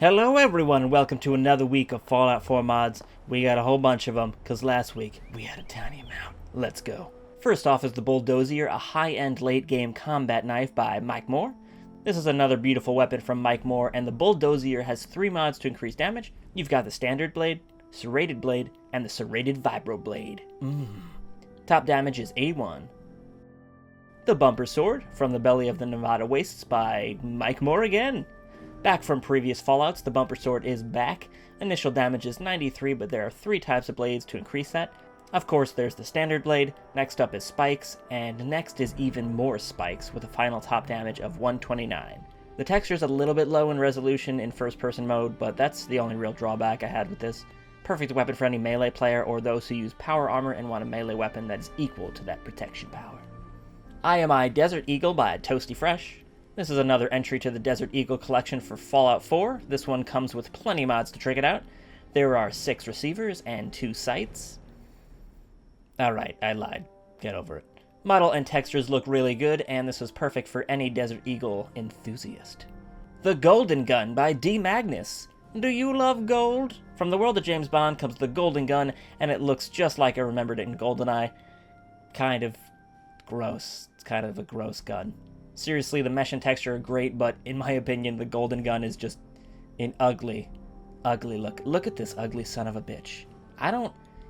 Hello everyone and welcome to another week of Fallout 4 mods. We got a whole bunch of them, because last week we had a tiny amount. Let's go. First off is the Dozier, a high-end late-game combat knife by MikeMoore. This is another beautiful weapon from MikeMoore, and the Dozier has 3 mods to increase damage. You've got the Standard Blade, Serrated Blade, and the Serrated Vibro Blade. Top damage is 81. The Bumper Sword, from the Belly of the Nevada Wastes by MikeMoore again. Back from previous Fallouts, the Bumper Sword is back. Initial damage is 93, but there are 3 types of blades to increase that. Of course, there's the Standard Blade, next up is Spikes, and next is even more Spikes, with a final top damage of 129. The texture's a little bit low in resolution in first-person mode, but that's the only real drawback I had with this. Perfect weapon for any melee player, or those who use power armor and want a melee weapon that is equal to that protection power. IMI Desert Eagle by Toasty Fresh. This is another entry to the Desert Eagle collection for Fallout 4. This one comes with plenty of mods to trick it out. There are 6 receivers and 2 sights. Alright, I lied. Get over it. Model and textures look really good, and this is perfect for any Desert Eagle enthusiast. The Golden Gun by DMagnus. Do you love gold? From the world of James Bond comes the Golden Gun, and it looks just like I remembered it in GoldenEye. Kind of gross. It's kind of a gross gun. Seriously, the mesh and texture are great, but in my opinion, the Golden Gun is just an ugly look. Look at this ugly son of a bitch.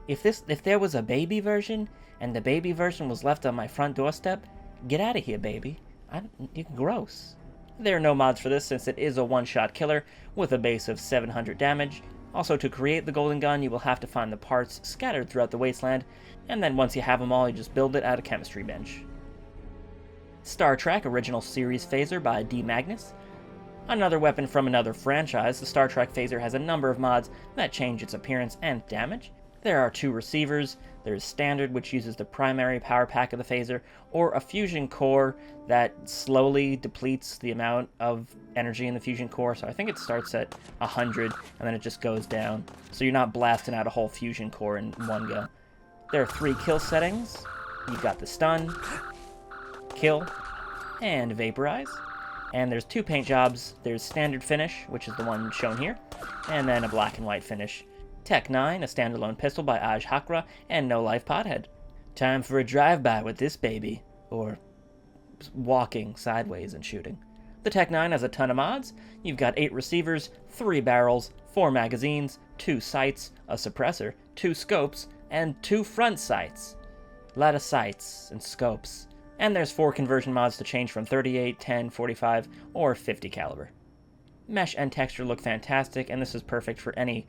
If there was a baby version, and the baby version was left on my front doorstep, get out of here, baby. You're gross. There are no mods for this, since it is a one-shot killer, with a base of 700 damage. Also, to create the Golden Gun, you will have to find the parts scattered throughout the wasteland, and then once you have them all, you just build it at a chemistry bench. Star Trek Original Series Phaser by DMagnus. Another weapon from another franchise, the Star Trek Phaser has a number of mods that change its appearance and damage. There are 2 receivers. There's Standard, which uses the primary power pack of the phaser, or a fusion core that slowly depletes the amount of energy in the fusion core. So I think it starts at 100, and then it just goes down. So you're not blasting out a whole fusion core in one go. There are 3 kill settings. You've got the stun, kill, and vaporize. And there's 2 paint jobs. There's Standard Finish, which is the one shown here, and then a black and white finish. Tech 9, a standalone pistol by ajhakra, and nolifepothead. Time for a drive-by with this baby, or walking sideways and shooting. The Tech 9 has a ton of mods. You've got 8 receivers, 3 barrels, 4 magazines, 2 sights, a suppressor, 2 scopes, and 2 front sights. A lot of sights and scopes. And there's 4 conversion mods to change from 38, 10, 45, or 50 caliber. Mesh and texture look fantastic, and this is perfect for any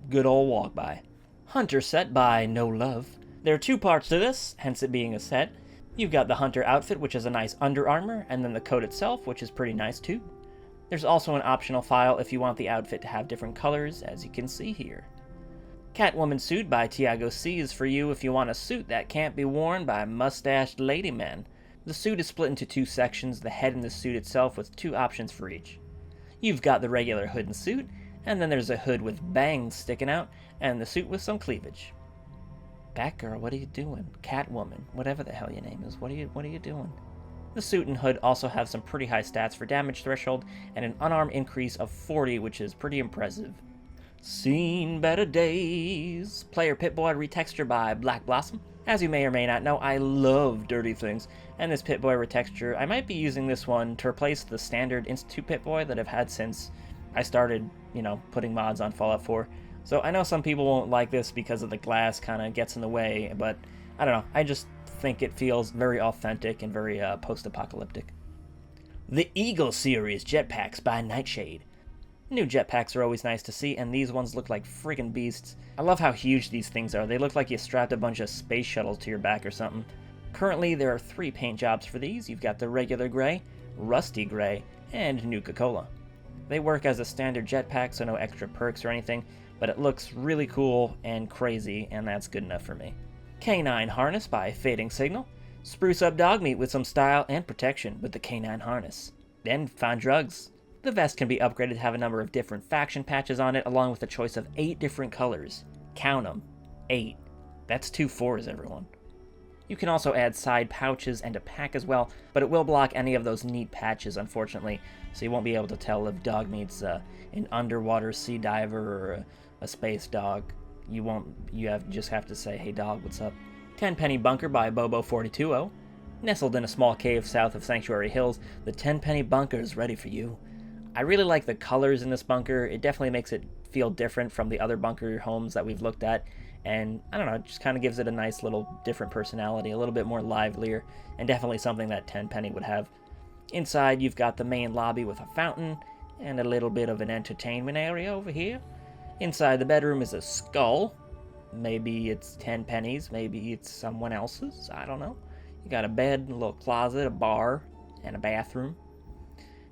good old walk-by. Hunter set by noLOVE. There are 2 parts to this, hence it being a set. You've got the Hunter outfit, which is a nice under armor, and then the coat itself, which is pretty nice too. There's also an optional file if you want the outfit to have different colors, as you can see here. Catwoman suit by Tiago C is for you if you want a suit that can't be worn by mustached ladymen. The suit is split into 2 sections, the head and the suit itself, with 2 options for each. You've got the regular hood and suit, and then there's a hood with bangs sticking out, and the suit with some cleavage. Batgirl, what are you doing? Catwoman, whatever the hell your name is, what are you doing? The suit and hood also have some pretty high stats for damage threshold, and an unarmed increase of 40, which is pretty impressive. Seen better days. Player PIPBOY Retexture by Blackblossom. As you may or may not know, I love dirty things, and this PIPBOY Retexture, I might be using this one to replace the standard Institute PIPBOY that I've had since I started, putting mods on Fallout 4. So I know some people won't like this because of the glass kind of gets in the way, but I don't know, I just think it feels very authentic and very post-apocalyptic. The E.A.G.L.E series jetpacks by Nightshade. New jetpacks are always nice to see, and these ones look like friggin' beasts. I love how huge these things are. They look like you strapped a bunch of space shuttles to your back or something. Currently, there are 3 paint jobs for these. You've got the regular gray, rusty gray, and Nuka-Cola. They work as a standard jetpack, so no extra perks or anything, but it looks really cool and crazy, and that's good enough for me. Canine Harness by fadingsignal. Spruce up Dogmeat with some style and protection with the canine harness. Then find drugs. The vest can be upgraded to have a number of different faction patches on it, along with a choice of 8 different colors. Count them. 8. That's 2 4s, everyone. You can also add side pouches and a pack as well, but it will block any of those neat patches, unfortunately, so you won't be able to tell if Dogmeat's an underwater sea diver or a space dog. Just have to say, hey dog, what's up? Tenpenny Bunker by Bobo420. Nestled in a small cave south of Sanctuary Hills, the Tenpenny Bunker is ready for you. I really like the colors in this bunker. It definitely makes it feel different from the other bunker homes that we've looked at, and I don't know, it just kind of gives it a nice little different personality, a little bit more livelier, and definitely something that Tenpenny would have. Inside, you've got the main lobby with a fountain, and a little bit of an entertainment area over here. Inside the bedroom is a skull. Maybe it's Tenpenny's, maybe it's someone else's, I don't know. You got a bed, a little closet, a bar, and a bathroom.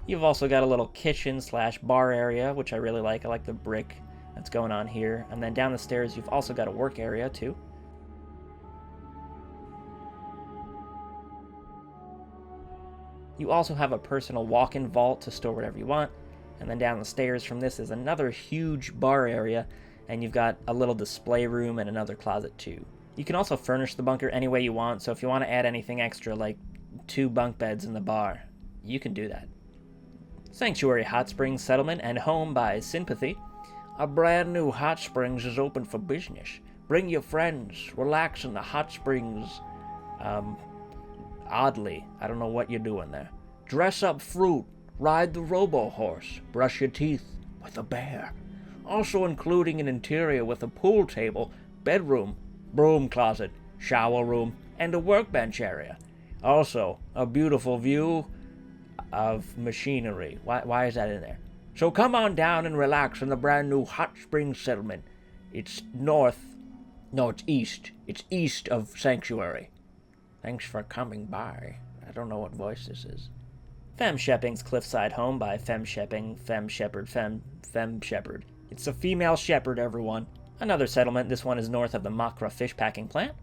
You've also got a little kitchen/bar area, which I really like. I like the brick that's going on here. And then down the stairs, you've also got a work area, too. You also have a personal walk-in vault to store whatever you want. And then down the stairs from this is another huge bar area, and you've got a little display room and another closet, too. You can also furnish the bunker any way you want, so if you want to add anything extra, like 2 bunk beds in the bar, you can do that. Sanctuary Hot Springs Settlement and Home by Synpathy. A brand new hot springs is open for business. Bring your friends, relax in the hot springs. Oddly, I don't know what you're doing there. Dress up fruit, ride the robo-horse, brush your teeth with a bear. Also including an interior with a pool table, bedroom, broom closet, shower room, and a workbench area. Also, a beautiful view of machinery. Why is that in there? So come on down and relax in the brand new Hot Springs Settlement. It's east. It's east of Sanctuary. Thanks for coming by. I don't know what voice this is. Femshepping's Cliffside Home by Femshepping, Femshepherd. It's a female shepherd, everyone. Another settlement. This one is north of the Makra fish packing plant.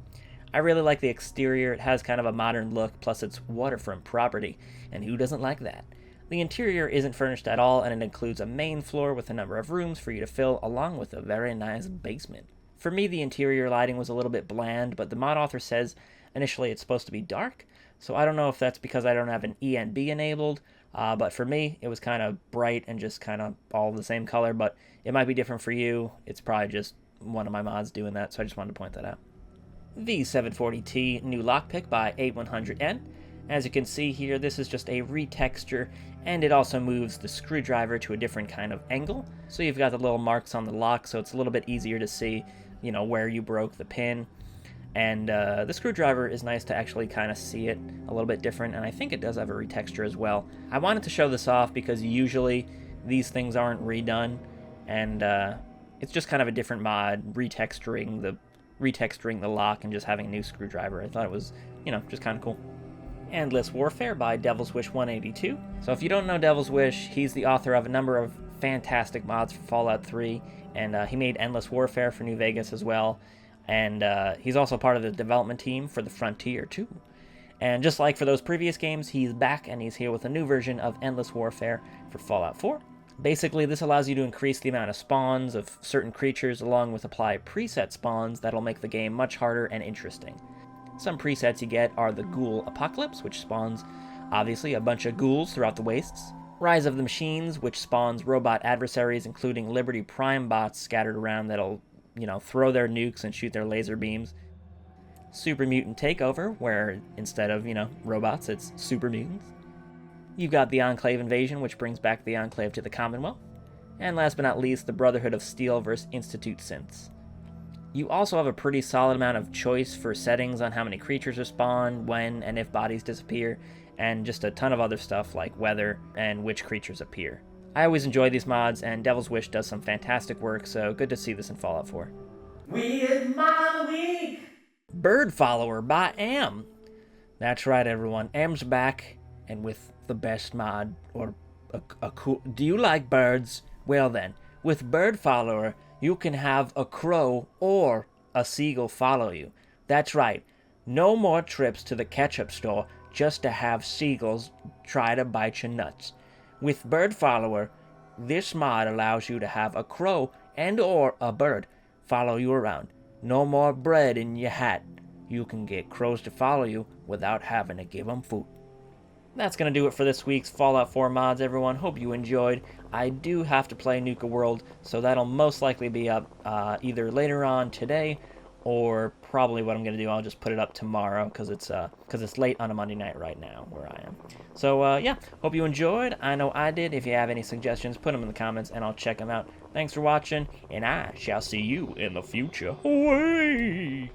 I really like the exterior. It has kind of a modern look, plus it's waterfront property, and who doesn't like that? The interior isn't furnished at all, and it includes a main floor with a number of rooms for you to fill, along with a very nice basement. For me, the interior lighting was a little bit bland, but the mod author says initially it's supposed to be dark, so I don't know if that's because I don't have an ENB enabled, but for me, it was kind of bright and just kind of all the same color, but it might be different for you. It's probably just one of my mods doing that, so I just wanted to point that out. V740T new lockpick by A100N. As you can see here, this is just a retexture, and it also moves the screwdriver to a different kind of angle. So you've got the little marks on the lock, so it's a little bit easier to see, where you broke the pin. And the screwdriver is nice to actually kind of see it a little bit different, and I think it does have a retexture as well. I wanted to show this off because usually these things aren't redone, and it's just kind of a different mod, retexturing the lock and just having a new screwdriver. I thought it was, just kind of cool. Endless Warfare by Devil's Wish 182. So if you don't know Devil's Wish, he's the author of a number of fantastic mods for Fallout 3, and he made Endless Warfare for New Vegas as well. And he's also part of the development team for the Frontier, too. And just like for those previous games, he's back and he's here with a new version of Endless Warfare for Fallout 4. Basically, this allows you to increase the amount of spawns of certain creatures along with apply preset spawns that'll make the game much harder and interesting. Some presets you get are the Ghoul Apocalypse, which spawns, obviously, a bunch of ghouls throughout the wastes. Rise of the Machines, which spawns robot adversaries, including Liberty Prime bots scattered around that'll, throw their nukes and shoot their laser beams. Super Mutant Takeover, where instead of, robots, it's super mutants. You've got the Enclave Invasion, which brings back the Enclave to the Commonwealth. And last but not least, the Brotherhood of Steel vs. Institute Synths. You also have a pretty solid amount of choice for settings on how many creatures are spawned, when and if bodies disappear, and just a ton of other stuff like weather and which creatures appear. I always enjoy these mods, and Devil's Wish does some fantastic work, so good to see this in Fallout 4. Weird Mod of the Week! BirdFollower by Am. That's right, everyone. Am's back, and with the best mod, or a cool... Do you like birds? Well then, with BirdFollower, you can have a crow or a seagull follow you. That's right. No more trips to the ketchup store just to have seagulls try to bite your nuts. With BirdFollower, this mod allows you to have a crow and or a bird follow you around. No more bread in your hat. you can get crows to follow you without having to give them food. That's going to do it for this week's Fallout 4 mods, everyone. Hope you enjoyed. I do have to play Nuka World, so that'll most likely be up either later on today, or probably what I'm going to do, I'll just put it up tomorrow, because it's late on a Monday night right now where I am. So, yeah, hope you enjoyed. I know I did. If you have any suggestions, put them in the comments, and I'll check them out. Thanks for watching, and I shall see you in the future. Away!